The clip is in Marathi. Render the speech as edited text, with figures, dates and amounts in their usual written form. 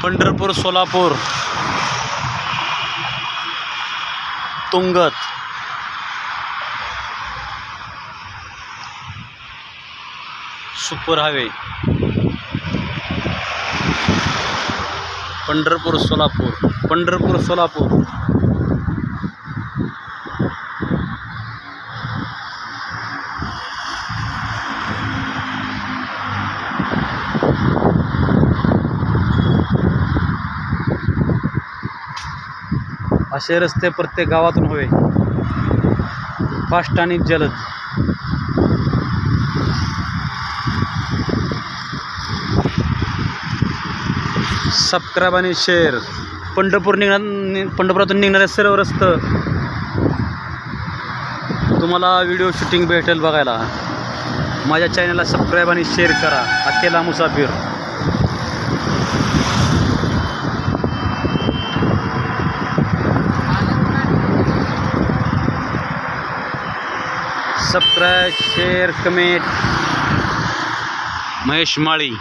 Pandharpur, Solapur, Tungat, super highway, Pandharpur, Solapur, Pandharpur, Solapur. असे रस्ते प्रत्येक गावातून हवे, फास्ट आणि जलद. सबस्क्राईब आणि शेअर. पंढरपुरातून निघणारे सर्व रस्ते तुम्हाला व्हिडिओ शूटिंग भेटेल बघायला. माझ्या चॅनलला सबस्क्राईब आणि शेअर करा. Akela Musafir. Subscribe, share, comment. Mahesh माळी.